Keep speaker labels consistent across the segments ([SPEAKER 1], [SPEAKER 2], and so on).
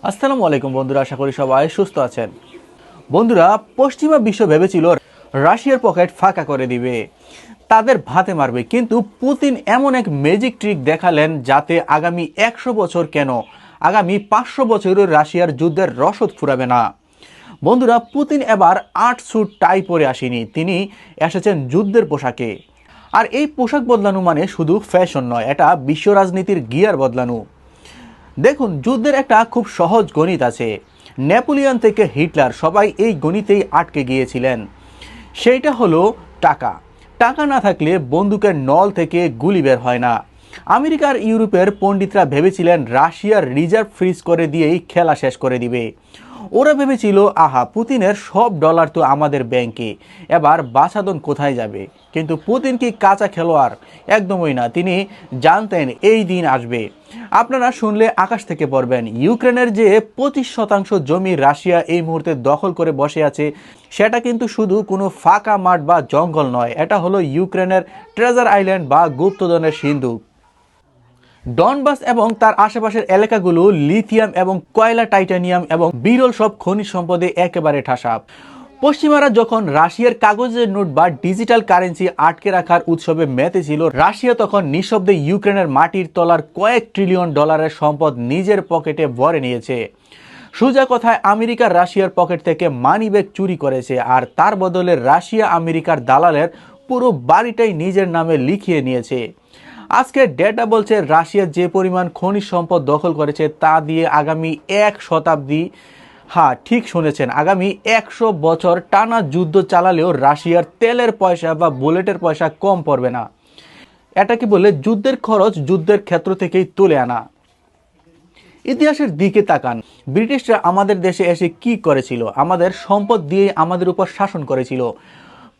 [SPEAKER 1] আসসালামু আলাইকুম বন্ধুরা, আশা করি সবাই সুস্থ আছেন। বন্ধুরা, পশ্চিমা বিশ্ব ভেবেছিল রাশিয়ার পকেট ফাঁকা করে দিবে, তাদের ভাতে মারবে, কিন্তু পুতিন এমন এক ম্যাজিক ট্রিক দেখালেন যাতে আগামী 100 বছর কেন, আগামী 500 বছরের রাশিয়ার যুদ্ধের রসদ ফুরাবে না। বন্ধুরা, পুতিন এবার 8 স্যুট টাই পরে আসেনি, তিনি এসেছেন যুদ্ধের পোশাকে। আর এই পোশাক বদলানো মানে শুধু ফ্যাশন নয়, এটা বিশ্ব রাজনীতির গিয়ার বদলানো। দেখুন, যুদ্ধের একটা খুব সহজ গণিত আছে। নেপোলিয়ন থেকে হিটলার সবাই এই গণিতেই আটকে গিয়েছিলেন। সেইটা হলো টাকা। টাকা না থাকলে বন্দুকের নল থেকে গুলি বের হয় না। আমেরিকার ইউরোপের পণ্ডিতরা ভেবেছিলেন রাশিয়ার রিজার্ভ ফ্রিজ করে দিয়েই খেলা শেষ করে দিবে। ওরা ভেবেছিল, আহা, পুতিনের সব ডলার তো আমাদের ব্যাংকে, এবার বাছাধন কোথায় যাবে। কিন্তু পুতিন কি কাঁচা খেলোয়াড়? একদমই না। তিনি জানতেন এই দিন আসবে। আপনারা শুনলে আকাশ থেকে পড়বেন। ইউক্রেনের যে 25% জমি রাশিয়া এই মুহূর্তে দখল করে বসে আছে, সেটা কিন্তু শুধু কোনো ফাঁকা মাঠ বা জঙ্গল নয়, এটা হলো ইউক্রেনের ট্রেজার আইল্যান্ড বা গুপ্তধনের সিন্ধুক। ডনবাস এবং তার আশেপাশের এলাকাগুলো লিথিয়াম এবং কয়লা, টাইটানিয়াম এবং বিরল সব খনিজ সম্পদে একেবারে ঠাসা। পশ্চিমারা যখন রাশিয়ার কাগজের নোট বা ডিজিটাল কারেন্সি আটকে রাখার উৎসবে মেতেছিল, রাশিয়া তখন নিঃশব্দে ইউক্রেনের মাটির তলার কয়েক ট্রিলিয়ন ডলারের সম্পদ নিজের পকেটে ভরে নিয়েছে। সোজা কথায়, আমেরিকা রাশিয়ার পকেট থেকে মানিব্যাগ চুরি করেছে, আর তার বদলে রাশিয়া আমেরিকার দালালের পুরো বাড়িটাই নিজের নামে লিখিয়ে নিয়েছে। আজকের ডেটা বলছে রাশিয়া যে পরিমাণ খনিজ সম্পদ দখল করেছে তা দিয়ে আগামী 1 শতাব্দী, হ্যাঁ ঠিক শুনেছেন, আগামী 100 বছর টানা যুদ্ধ চালালেও রাশিয়ার তেলের পয়সা বা বুলেটের পয়সা কম পড়বে না। এটাকে বলে যুদ্ধের খরচ যুদ্ধের ক্ষেত্র থেকেই তুলে আনা। ইতিহাসের দিকে তাকান। ব্রিটিশরা আমাদের দেশে এসে কি করেছিল? আমাদের সম্পদ দিয়ে আমাদের উপর শাসন করেছিল।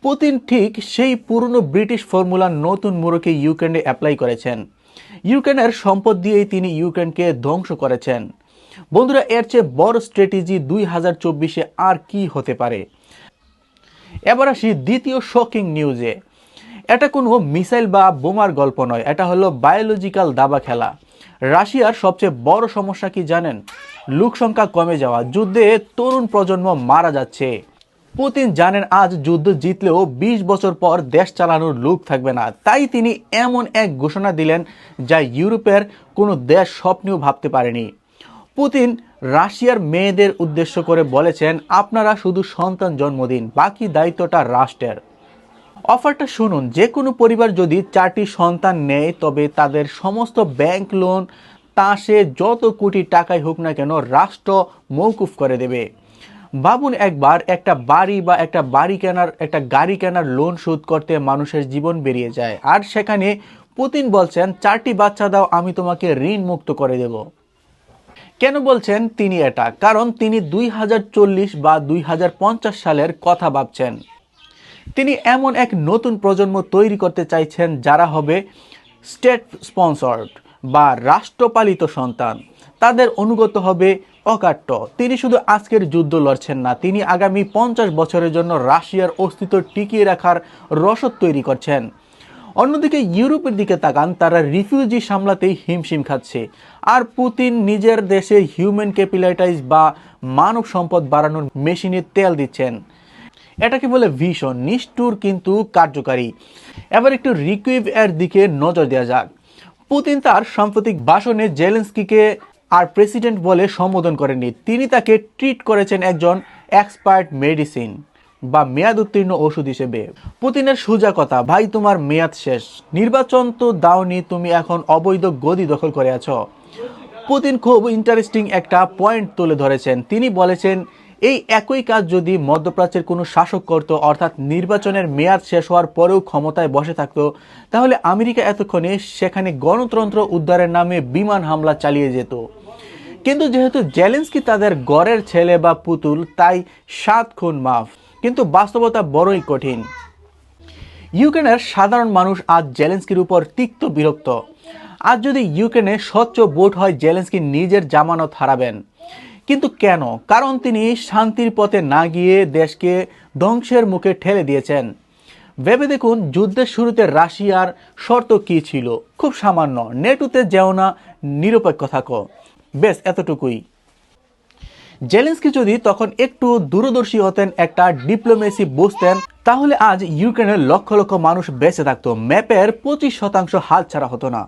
[SPEAKER 1] পুতিন ঠিক সেই পুরনো ব্রিটিশ ফর্মুলা নতুন মোড়কে ইউক্রেনে অ্যাপ্লাই করেছেন। ইউক্রেনের সম্পদ দিয়েই তিনি ইউক্রেনকে ধ্বংস করেছেন। বন্ধুরা, এর চেয়ে বড় স্ট্র্যাটেজি 2024-এ আর কি হতে পারে? এবার আসি দ্বিতীয় শকিং নিউজে। এটা কোনো মিসাইল বা বোমার গল্প নয়, এটা হলো বায়োলজিক্যাল দাবা খেলা। রাশিয়ার সবচেয়ে বড় সমস্যা কি জানেন? লোক সংখ্যা কমে যাওয়া। যুদ্ধে তরুণ প্রজন্ম মারা যাচ্ছে। পুতিন জানেন আজ যুদ্ধ জিতলেও 20 বছর পর দেশ চালানোর লোক থাকবে না। তাই তিনি এমন এক ঘোষণা দিলেন যা ইউরোপের কোনো দেশ স্বপ্নেও ভাবতে পারেনি। পুতিন রাশিয়ার মেয়েদের উদ্দেশ্য করে বলেছেন, আপনারা শুধু সন্তান জন্ম দিন, বাকি দায়িত্বটা রাষ্ট্রের। অফারটা শুনুন, যে কোনো পরিবার যদি 4টি সন্তান নেয় তবে তাদের সমস্ত ব্যাংক লোন, তা সে যত কোটি টাকাই হোক না কেন, রাষ্ট্র মওকুফ করে দেবে। ভাবুন একবার, একটা বাড়ি বা একটা গাড়ি কেনার লোন শোধ করতে মানুষের জীবন বেরিয়ে যায়, আর সেখানে পুতিন বলছেন 4টি বাচ্চা দাও, আমি তোমাকে ঋণ মুক্ত করে দেব। কেন বলছেন তিনি এটা? কারণ তিনি 2040 বা 2050 সালের কথা ভাবছেন। তিনি এমন এক নতুন প্রজন্ম তৈরি করতে চাইছেন যারা হবে স্টেট স্পন্সর্ড বা রাষ্ট্রপালিত সন্তান। তাদের অনুগত হবে অকাট্য। তিনি শুধু আজকের যুদ্ধ লড়ছেন না, তিনি আগামী 50 বছরের জন্য রাশিয়ার অস্তিত্ব টিকিয়ে রাখার রসদ তৈরি করছেন। অন্যদিকে ইউরোপের দিকে তাকান, তারা রিফিউজি সামলাতেই হিমশিম খাচ্ছে, আর পুতিন নিজের দেশে হিউম্যান ক্যাপিটালাইজ বা মানব সম্পদ বাড়ানোর মেশিনে তেল দিচ্ছেন। এটাকে বলে ভীষণ নিষ্ঠুর কিন্তু কার্যকারী। এবার একটু রিকুইভ এর দিকে নজর দেওয়া যাক। পুতিন তার সাম্প্রতিক ভাষণে জেলেনস্কিকে আর প্রেসিডেন্ট বলে সম্বোধন করেননি, তিনি তাকে ট্রিট করেছেন একজন এক্সপার্ট মেডিসিন বা মেয়াদ উত্তীর্ণ ওষুধ হিসেবে। পুতিনের সোজা কথা, ভাই তোমার মেয়াদ শেষ, নির্বাচন তো দাওনি, তুমি এখন অবৈধ গদি দখল করে আছো। পুতিন খুব ইন্টারেস্টিং একটা পয়েন্ট তুলে ধরেছেন। তিনি বলেছেন, এই একই কাজ যদি মধ্যপ্রাচ্যের কোনো শাসক করত, অর্থাৎ নির্বাচনের মেয়াদ শেষ হওয়ার পরেও ক্ষমতায় বসে থাকতো, তাহলে আমেরিকা এতক্ষণে সেখানে গণতন্ত্র উদ্ধারের নামে বিমান হামলা চালিয়ে যেত। কিন্তু যেহেতু জেলেনস্কি তাদের গড়ের ছেলে বা পুতুল, তাই 7 খুন মাফ। কিন্তু বাস্তবতা বড়ই কঠিন। ইউক্রেনের সাধারণ মানুষ আজ জেলেনস্কির উপর তিক্ত বিরক্ত। আজ যদি ইউক্রেনে স্বচ্ছ ভোট হয়, জেলেনস্কি নিজের জামানত হারাবেন। কিন্তু কেন? কারণ তিনি শান্তির পথে না গিয়ে দেশকে ধ্বংসের মুখে ঠেলে দিয়েছেন। ভেবে দেখুন, যুদ্ধের শুরুতে রাশিয়ার শর্ত কি ছিল? খুব সামান্য, নেটোতে যেও না, নিরপেক্ষ থাকো, বেশ এতটুকুই। জেলেনস্কি যদি তখন একটু দূরদর্শী হতেন, একটা ডিপ্লোমেসি বুঝতেন, তাহলে আজ ইউক্রেনের লক্ষ লক্ষ মানুষ বেঁচে থাকতো, ম্যাপের 25% হাতছাড়া হতো না।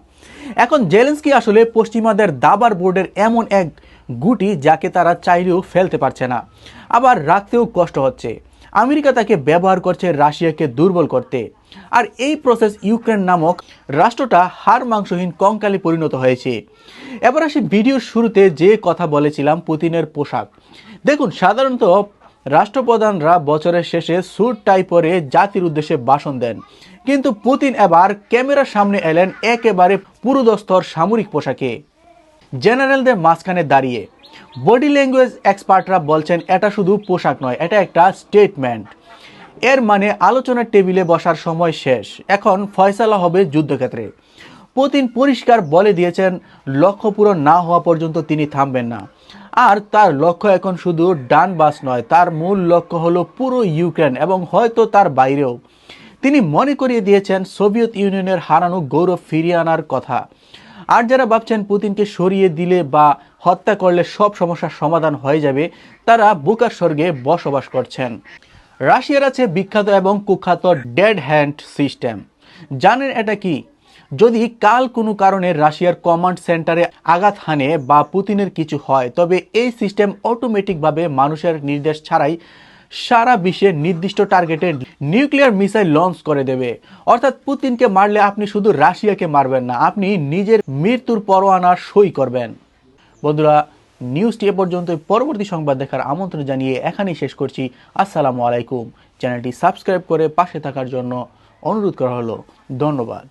[SPEAKER 1] এখন জেলেনস্কি আসলে পশ্চিমাদের দাবার বোর্ডের এমন এক গুটি যাকে তারা চাইলেও ফেলতে পারছে না, আবার রাখতেও কষ্ট হচ্ছে। আমেরিকা তাকে ব্যবহার করছে রাশিয়াকে দুর্বল করতে, আর এই প্রসেস ইউক্রেন নামক রাষ্ট্রটা হাড় মাংসহীন কঙ্কালে পরিণত হয়েছে। এবার আসি ভিডিওর শুরুতে যে কথা বলেছিলাম, পুতিনের পোশাক দেখুন। সাধারণত রাষ্ট্রপ্রধানরা বছরের শেষে স্যুট টাই পরে জাতির উদ্দেশ্যে ভাষণ দেন, কিন্তু পুতিন এবার ক্যামেরার সামনে এলেন একেবারে পুরোদস্তর সামরিক পোশাকে, জেনারেলদের মাঝখানে দাঁড়িয়ে। বডি ল্যাঙ্গুয়েজ এক্সপার্টরা বলছেন এটা শুধু পোশাক নয়, এটা একটা স্টেটমেন্ট। এর মানে আলোচনার টেবিলে বসার সময় শেষ, এখন ফয়সালা হবে যুদ্ধক্ষেত্রে। পুতিন পরিষ্কার বলে দিয়েছেন লক্ষ্য পূরণ না হওয়া পর্যন্ত তিনি থামবেন না। আর তার লক্ষ্য এখন শুধু ডানবাস নয়, তার মূল লক্ষ্য হলো পুরো ইউক্রেন এবং হয়তো তার বাইরেও। তিনি মনে করিয়ে দিয়েছেন সোভিয়েত ইউনিয়নের হারানো গৌরব ফিরিয়ে আনার কথা। আর যারা ভাবছেন পুতিনকে সরিয়ে দিলে বা হত্যা করলে সব সমস্যার সমাধান হয়ে যাবে, তারা বোকার স্বর্গে বসবাস করছেন। রাশিয়ার আছে বিখ্যাত এবং কুখ্যাত ডেড হ্যান্ড সিস্টেম। জানেন এটা কি? যদি কাল কোনো কারণে রাশিয়ার কমান্ড সেন্টারে আঘাত হানে বা পুতিনের কিছু হয়, তবে এই সিস্টেম অটোমেটিকভাবে মানুষের নির্দেশ ছাড়াই সারা বিশ্বে নির্দিষ্ট টার্গেটে নিউক্লিয়ার মিসাইল লঞ্চ করে দেবে। অর্থাৎ পুতিনকে মারলে আপনি শুধু রাশিয়াকে মারবেন না, আপনি নিজের মৃত্যুর পরোয়ানা সই করবেন। বন্ধুরা, নিউজটি এ পর্যন্ত। পরবর্তী সংবাদ দেখার আমন্ত্রণ জানিয়ে এখানেই শেষ করছি। আসসালামু আলাইকুম। চ্যানেলটি সাবস্ক্রাইব করে পাশে থাকার জন্য অনুরোধ করা হলো। ধন্যবাদ।